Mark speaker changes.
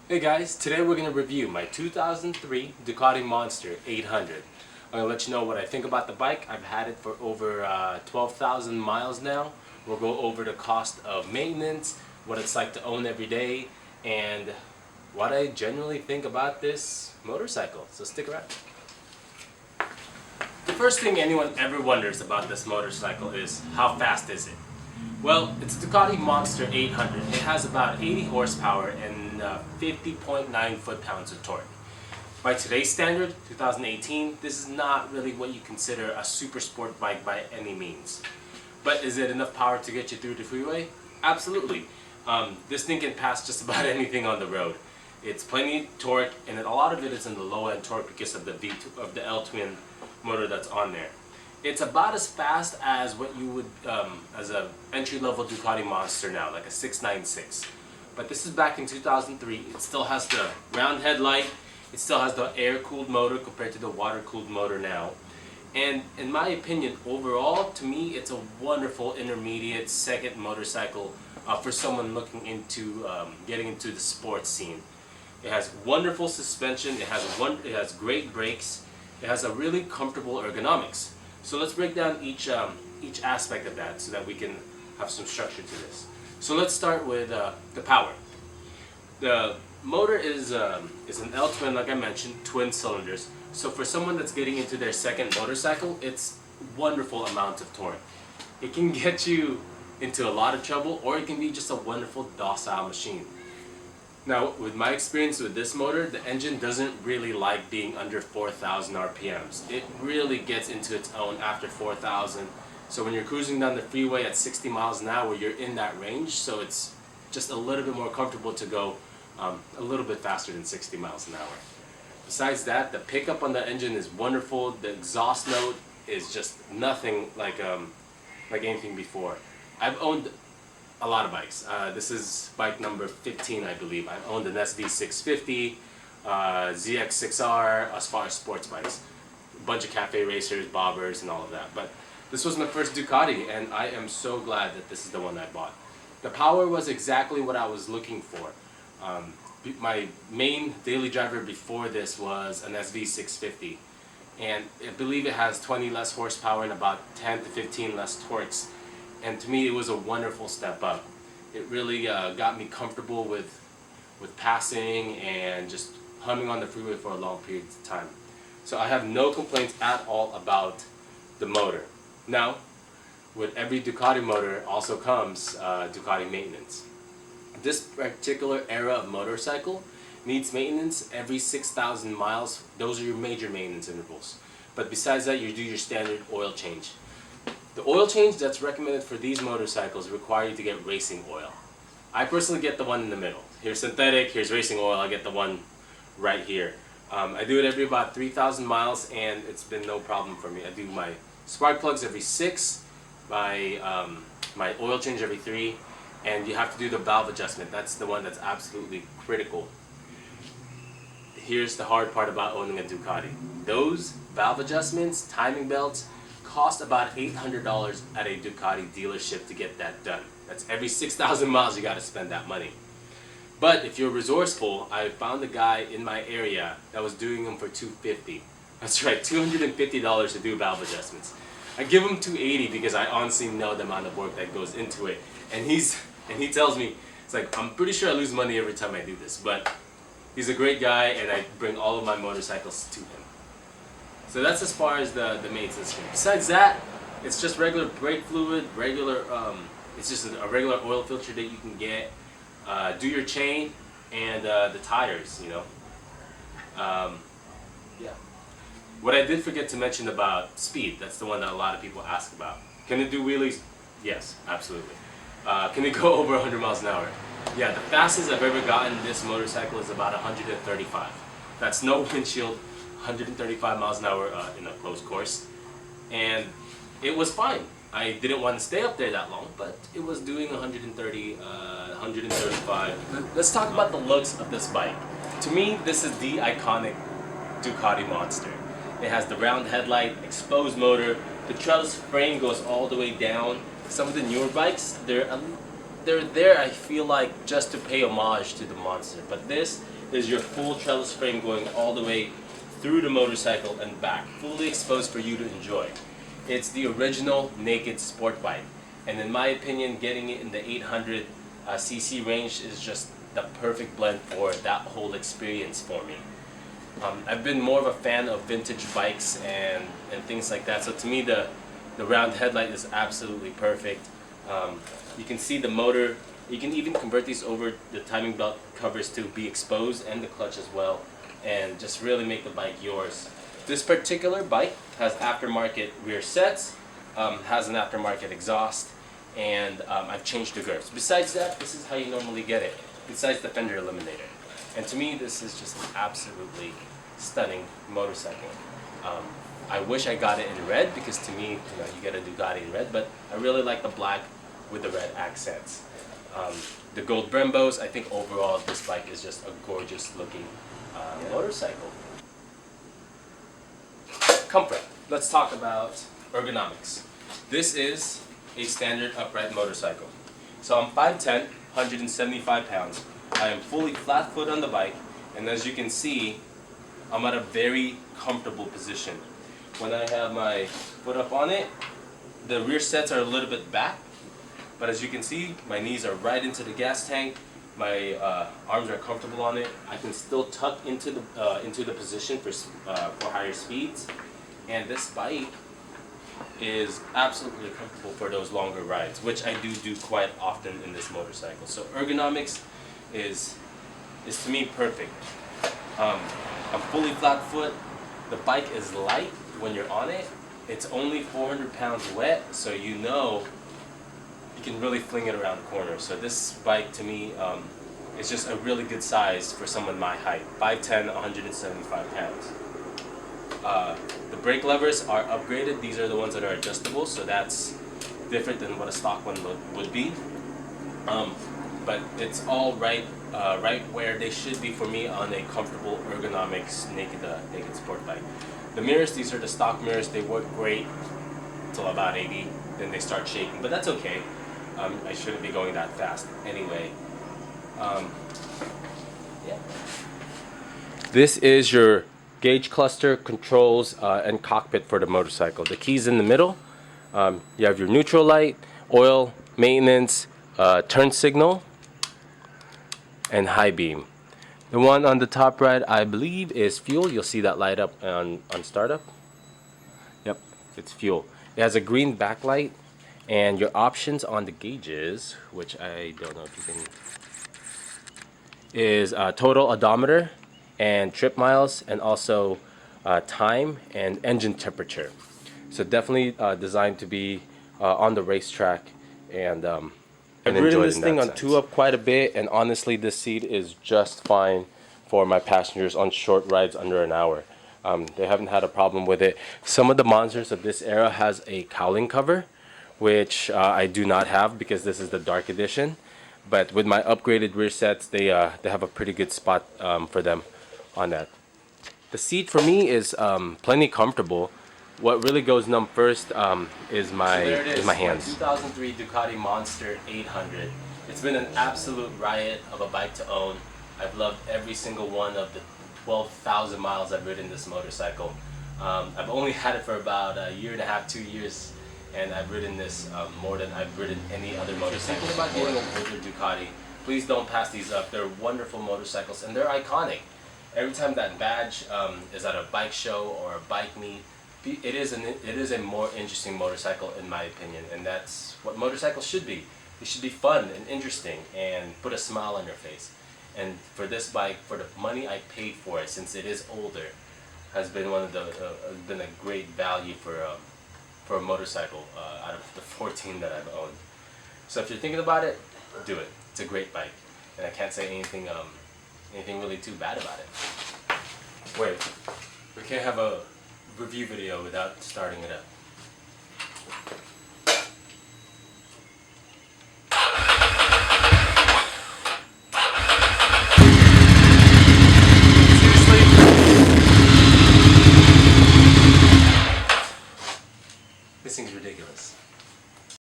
Speaker 1: Hey guys, today we're going to review my 2003 Ducati Monster 800. I'm going to let you know what I think about the bike. I've had it for over 12,000 miles now. We'll go over the cost of maintenance, what it's like to own every day, and what I genuinely think about this motorcycle. So stick around. The first thing anyone ever wonders about this motorcycle is, how fast is it? Well, it's a Ducati Monster 800. It has about 80 horsepower and 50.9 foot-pounds of torque. By today's standard, 2018, this is not really what you consider a super sport bike by any means. But is it enough power to get you through the freeway? Absolutely. This thing can pass just about anything on the road. It's plenty of torque, and a lot of it is in the low-end torque because of the L-twin motor that's on there. It's about as fast as what you would as a entry-level Ducati Monster now, like a 696. But this is back in 2003. It still has the round headlight. It still has the air-cooled motor compared to the water-cooled motor now. And in my opinion, overall, to me, it's a wonderful intermediate second motorcycle for someone looking into getting into the sports scene. It has wonderful suspension. It has great brakes. It has a really comfortable ergonomics. So let's break down each aspect of that so that we can have some structure to this. So let's start with the power. The motor is an L-twin, like I mentioned, twin cylinders. So for someone that's getting into their second motorcycle, it's wonderful amount of torque. It can get you into a lot of trouble, or it can be just a wonderful docile machine. Now, with my experience with this motor, the engine doesn't really like being under 4,000 RPMs. It really gets into its own after 4,000. So when you're cruising down the freeway at 60 miles an hour, you're in that range. So it's just a little bit more comfortable to go a little bit faster than 60 miles an hour. Besides that, the pickup on the engine is wonderful. The exhaust note is just nothing like anything before. I've owned a lot of bikes. This is bike number 15, I believe. I've owned an SV650, ZX6R, as far as sports bikes. A bunch of cafe racers, bobbers, and all of that. But this was my first Ducati, and I am so glad that this is the one I bought. The power was exactly what I was looking for. My main daily driver before this was an SV650. And I believe it has 20 less horsepower and about 10 to 15 less torques. And to me, it was a wonderful step up. It really got me comfortable with passing and just humming on the freeway for a long period of time. So I have no complaints at all about the motor. Now, with every Ducati motor also comes Ducati maintenance. This particular era of motorcycle needs maintenance every 6,000 miles. Those are your major maintenance intervals. But besides that, you do your standard oil change. The oil change that's recommended for these motorcycles require you to get racing oil. I personally get the one in the middle. Here's synthetic, here's racing oil, I get the one right here. I do it every about 3,000 miles and it's been no problem for me. I do my spark plugs every 6, my oil change every 3, and you have to do the valve adjustment. That's the one that's absolutely critical. Here's the hard part about owning a Ducati. Those valve adjustments, timing belts, cost about $800 at a Ducati dealership to get that done. That's every 6,000 miles you got to spend that money. But if you're resourceful, I found a guy in my area that was doing them for $250. That's right, $250 to do valve adjustments. I give him $280 because I honestly know the amount of work that goes into it. And he tells me, it's like, I'm pretty sure I lose money every time I do this, but he's a great guy and I bring all of my motorcycles to him. So that's as far as the maintenance goes. Besides that, it's just regular brake fluid, it's just a regular oil filter that you can get. Do your chain and the tires, you know. Yeah. What I did forget to mention about speed, that's the one that a lot of people ask about. Can it do wheelies? Yes, absolutely. Can it go over 100 miles an hour? Yeah, the fastest I've ever gotten this motorcycle is about 135. That's no windshield, 135 miles an hour in a closed course. And it was fine. I didn't want to stay up there that long, but it was doing 130, 135. Let's talk about the looks of this bike. To me, this is the iconic Ducati Monster. It has the round headlight, exposed motor, the trellis frame goes all the way down. Some of the newer bikes, they're they're there, I feel like, just to pay homage to the monster. But this is your full trellis frame going all the way through the motorcycle and back, fully exposed for you to enjoy. It's the original naked sport bike, and in my opinion, getting it in the 800 cc range is just the perfect blend for that whole experience for me. I've been more of a fan of vintage bikes and things like that, so to me the round headlight is absolutely perfect. You can see the motor. You can even convert these over the timing belt covers to be exposed, and the clutch as well, and just really make the bike yours. This particular bike has aftermarket rear sets, has an aftermarket exhaust, and I've changed the grips. Besides that, this is how you normally get it, besides the fender eliminator. And to me, this is just an absolutely stunning motorcycle. I wish I got it in red, because to me, you get a Ducati in red, but I really like the black with the red accents. The gold Brembos, I think overall this bike is just a gorgeous looking motorcycle. Comfort. Let's talk about ergonomics. This is a standard upright motorcycle. So I'm 5'10", 175 pounds. I am fully flat foot on the bike, and as you can see, I'm at a very comfortable position. When I have my foot up on it, the rear sets are a little bit back, but as you can see, my knees are right into the gas tank. My arms are comfortable on it. I can still tuck into the position for higher speeds, and this bike is absolutely comfortable for those longer rides, which I do quite often in this motorcycle. So ergonomics is to me perfect. I'm fully flat foot. The bike is light when you're on it. It's only 400 pounds wet, so you can really fling it around corners. So this bike to me is just a really good size for someone my height, 5'10", 175 pounds. The brake levers are upgraded. These are the ones that are adjustable, so that's different than what a stock one would be. But it's all right where they should be for me on a comfortable ergonomics naked sport bike. The mirrors, these are the stock mirrors. They work great till about 80, then they start shaking, but that's okay. I shouldn't be going that fast anyway. Yeah. This is your gauge cluster, controls, and cockpit for the motorcycle. The keys in the middle. You have your neutral light, oil, maintenance, turn signal, and high beam. The one on the top right, I believe, is fuel. You'll see that light up on startup. Yep, it's fuel. It has a green backlight, and your options on the gauges, which I don't know if you can, is total odometer and trip miles, and also time and engine temperature. So definitely designed to be on the racetrack, and I've ridden this thing on 2-up quite a bit, and honestly this seat is just fine for my passengers on short rides under an hour. They haven't had a problem with it. Some of the monsters of this era has a cowling cover, which I do not have because this is the dark edition. But with my upgraded rear sets, they have a pretty good spot for them on that. The seat for me is plenty comfortable. What really goes numb first is my hands. 2003 Ducati Monster 800. It's been an absolute riot of a bike to own. I've loved every single one of the 12,000 miles I've ridden this motorcycle. I've only had it for about a year and a half, 2 years, and I've ridden this more than I've ridden any other motorcycle. Thinking about getting a older Ducati, please don't pass these up. They're wonderful motorcycles, and they're iconic. Every time that badge is at a bike show or a bike meet, it is a more interesting motorcycle in my opinion, and that's what motorcycles should be. They should be fun and interesting and put a smile on your face. And for this bike, for the money I paid for it, since it is older, has been been a great value for a motorcycle out of the 14 that I've owned. So if you're thinking about it, do it. It's a great bike, and I can't say anything really too bad about it. Wait, we can't have a review video without starting it up.